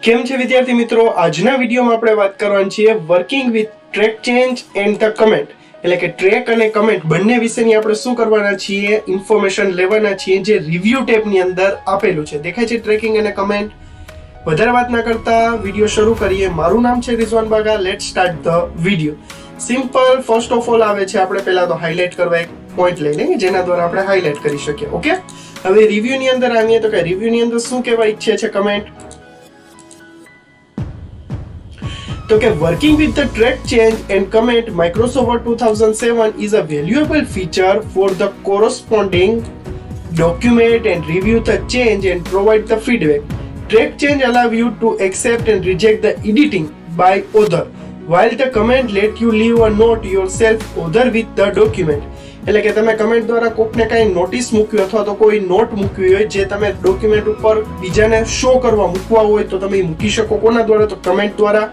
કેમ છે વિદ્યાર્થી મિત્રો? આજના વિડીયોમાં આપણે વાત કરવાની છે working with track change and the comment, એટલે કે ટ્રેક અને કમેન્ટ બંને વિશેની આપણે શું કરવાના છીએ, ઇન્ફોર્મેશન લેવાના છીએ જે રિવ્યુ ટેબની અંદર આપેલું છે. દેખાય છે ટ્રેકિંગ અને કમેન્ટ? વધારે વાત ના કરતા વિડીયો શરૂ કરીએ. મારું નામ છે Rizwan Baga. Let's start the video. Simple first of all આવે છે, આપણે પહેલા તો હાઇલાઇટ કરવા એક પોઈન્ટ લઈ લઈએ જેના દ્વારા આપણે હાઇલાઇટ કરી શકીએ. ઓકે, હવે રિવ્યુ ની અંદર આવીએ તો કે રિવ્યુ ની અંદર શું કહેવા ઈચ્છે છે કમેન્ટ? તો કે working with the track change and comment Microsoft Word 2007 is a valuable feature for the corresponding document and review the change and provide the feedback. Track change allow you to accept and reject the editing by author, while the comment let you leave a note yourself author with the document. એટલે કે તમે comment દ્વારા કોકને કઈ notice મૂક્યું અથવા તો કોઈ નોટ મૂકવી હોય જે તમે ડોક્યુમેન્ટ ઉપર બીજાને શો કરવા મૂકવા હોય તો તમે મૂકી શકો. કોના દ્વારા? તો કમેન્ટ દ્વારા.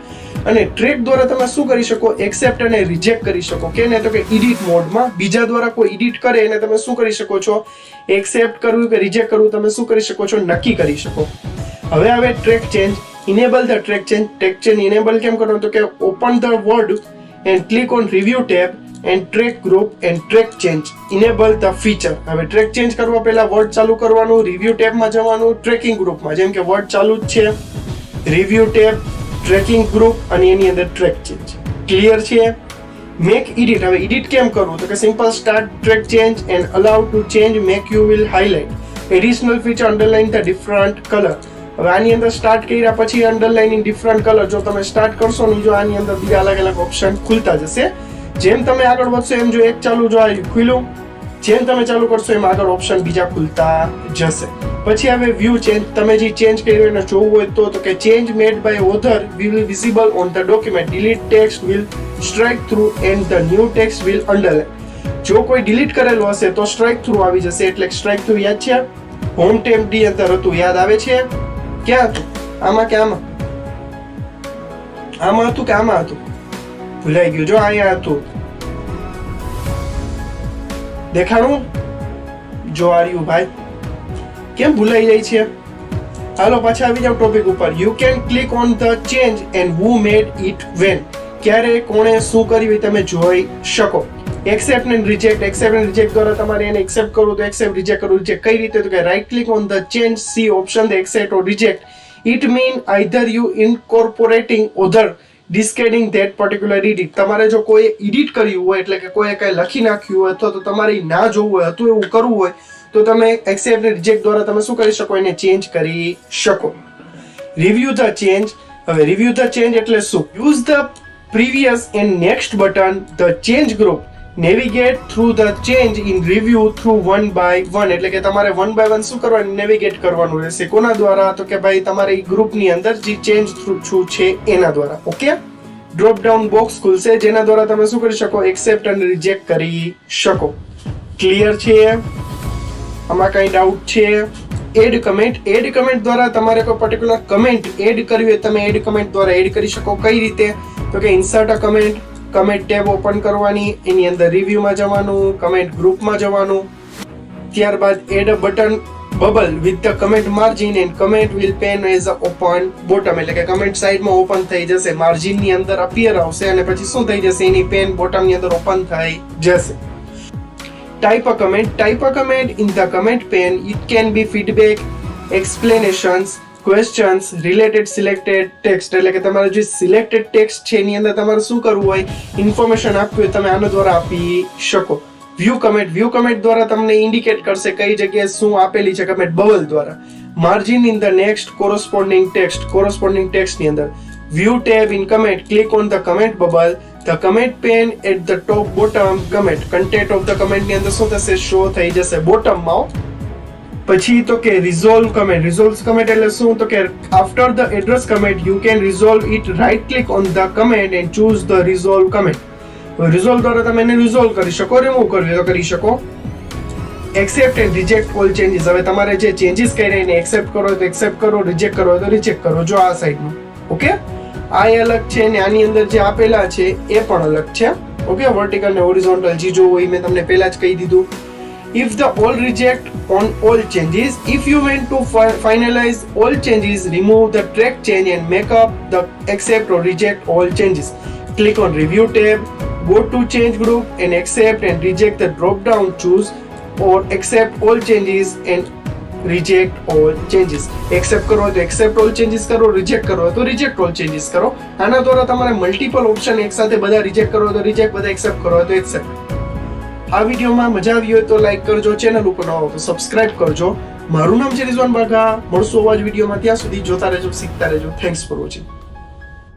અને ટ્રેક દ્વારા તમે શું કરી શકો? એક્સેપ્ટ અને રિજેક્ટ કરી શકો. કે ને તો કે એડિટ મોડમાં બીજા દ્વારા કોઈ એડિટ કરે એને તમે શું કરી શકો છો? એક્સેપ્ટ કરવું કે રિજેક્ટ કરવું તમે શું કરી શકો છો? નક્કી કરી શકો. હવે આવે track change. Enable the track change. Track change enable કેમ કરવાનું? તો કે open the word and click on review tab and track group and track change enable the feature. હવે ટ્રેક ચેન્જ કરવા પહેલા વર્ડ ચાલુ કરવાનું, રિવ્યુ ટેબમાં જવાનું, ટ્રેકિંગ ગ્રુપમાં, જેમ કે વર્ડ ચાલુ જ છે, રિવ્યુ ટેબ, ટ્રેકિંગ ગ્રુપ અને એની અંદર ટ્રેક ચેન્જ. ક્લિયર છે? Make edit. હવે એડિટ કેમ કરવું? તો કે simple start track change and allow to change make you will highlight additional feature underline the different colour. હવે આની અંદર સ્ટાર્ટ કર્યા પછી અંડરલાઇન ઇન ડિફરન્ટ કલર જો તમે સ્ટાર્ટ કરશો ને જો આની અંદર બીજા અલગ અલગ ઓપ્શન ખુલતા જશે. જેમ તમે આગળ વધશો એમ જો એક ચાલુ જો આ ખુલ્યું, જેમ તમે ચાલુ કરશો એમ આગળ ઓપ્શન બીજા ખુલતા જશે. પછી હવે વ્યૂ ચેન્જ. તમે જે ચેન્જ કર્યું એને જોવું હોય તો કે change made by author will be visible on the document. delete text will strike through and the new text will underline. જો કોઈ ડિલીટ કરેલું હશે તો સ્ટ્રાઇક થ્રુ આવી જશે. એટલે સ્ટ્રાઇક થ્રુ યાદ છે? હોમ ટેબ ડી અંદર હતું, યાદ આવે છે? ક્યાં હતું? આમાં કે આમાં? આમાં હતું કે આમાં હતું? ભૂલાઈ ગયું. જો અહીંયા હતું, દેખાણું? જો આર્યું ભાઈ, કેમ ભૂલાઈ જાય છે? હાલો પાછા આવી જાવ ટોપિક ઉપર. You can click on the change and who made it when. ક્યારે કોણે શું કર્યું એ તમે જોઈ શકો. Accept and reject. Accept and reject દ્વારા તમારે એને એક્સેપ્ટ કરવું તો એક્સેપ્ટ, રિજેક્ટ કરવું રિજેક્ટ. કઈ રીતે? તો કે right click on the change, see option the accept or reject. It mean either you incorporating other discarding that particular edit. તમારે જો કોઈ એડિટ કર્યું હોય એટલે કે કોઈ કઈ લખી નાખ્યું હોય અથવા તો તમારે ના જોવું હોય હતું એવું કરવું હોય તો તમે એક્સેપ્ટ અને રિજેક્ટ દ્વારા તમે શું કરી શકો? એને ચેન્જ કરી શકો. Review the change. હવે રિવ્યુ ધ ચેન્જ એટલે શું? Use the previous and next button the change group navigate through the change in review through one by one. એટલે કે તમારે વન બાય વન શું કરવાનું? નેવિગેટ કરવાનું રહેશે. કોના દ્વારા? તો કે ભાઈ તમારે એ ગ્રુપની અંદર જે ચેન્જ થ્રુ છે એના દ્વારા. ઓકે, ડ્રોપ ડાઉન બોક્સ ખુલશે જેના દ્વારા તમે શું કરી શકો? એક્સેપ્ટ અને રિજેક્ટ કરી શકો. ક્લિયર છે? આમાં કઈ ડાઉટ છે? Add comment. એડ કમેન્ટ દ્વારા તમારે કોઈ પર્ટિક્યુલર કમેન્ટ એડ કરવી હોય તમે એડ કમેન્ટ દ્વારા એડ કરી શકો. કઈ રીતે? તો કે insert a comment, comment tab open કરવાની, એની અંદર રિવ્યુમાં જવાનું, કમેન્ટ ગ્રુપમાં જવાનું, ત્યારબાદ add a button bubble with the comment margin and comment will pane as a open bottom. એટલે કે કમેન્ટ સાઈડમાં ઓપન થઈ જશે, માર્જિન ની અંદર અપિયર આવશે અને પછી શું થઈ જશે? એની પેન બોટમ ની અંદર ઓપન થઈ જશે. Type a comment. Type a comment in the comment pane. It can be feedback, explanations, questions, related selected text. એટલે કે તમારે જે સિલેક્ટેડ ટેક્સ્ટ છે એની અંદર તમારે શું કરવું હોય? ઇન્ફોર્મેશન આપવી હોય તમે આના દ્વારા આપી શકો. View comment. વ્યૂ કમેન્ટ દ્વારા તમને ઇન્ડિકેટ કરશે કઈ જગ્યાએ શું આપેલી છે કમેન્ટ બબલ દ્વારા. Margin in the next corresponding text. Corresponding text ની અંદર view tab in comment, click on the comment bubble, the comment pane at the top bottom comment. Content of the comment ની અંદર શું થશે? Show થઈ જશે બોટમમાં. પછી તો કે રિઝોલ્વ કમેન્ટ. રિઝોલ્વ કમેન્ટ એટલે શું? તો કે after the address comment you can resolve it. Right click on the comment and choose the resolve comment. Resolve દ્વારા તમે એને રિઝોલ્વ કરી શકો, રિમૂવ કરવી તો કરી શકો. Accept and reject all changes. હવે તમારે જે ચેન્જીસ કર્યા એને એક્સેપ્ટ કરો તો એક્સેપ્ટ કરો, રિજેક્ટ કરો તો રિજેક્ટ કરો. જો આ સાઈડનું. ઓકે, આ અલગ છે ને આની અંદર જે આપેલા છે એ પણ અલગ છે. ઓકે, વર્ટિકલ ને હોરિઝોન્ટલ જે જોવું એ મેં તમને પહેલા જ કહી દીધું. If the all reject on all changes, if you want to finalize all changes, remove the track change and make up the accept or reject all changes. Click on review tab, go to change group and accept and reject the drop down, choose or accept all changes and reject all changes. Accept કરો તો accept all changes કરો, reject કરો તો reject all changes કરો. આના દ્વારા તમારે multiple option એકસાથે બધા રિજેક્ટ કરો તો રિજેક્ટ, બધા એક્સેપ્ટ કરો તો એક્સેપ્ટ. આ વિડીયોમાં મજા આવી હોય તો લાઈક કરજો, ચેનલ ઉપર નવા હો તો સબસ્ક્રાઇબ કરજો. મારું નામ છે રિઝવાન બાઘા. મળશું આવા જ વિડીયોમાં, ત્યાં સુધી જોતા રહેજો, શીખતા રહેજો. Thanks for watching.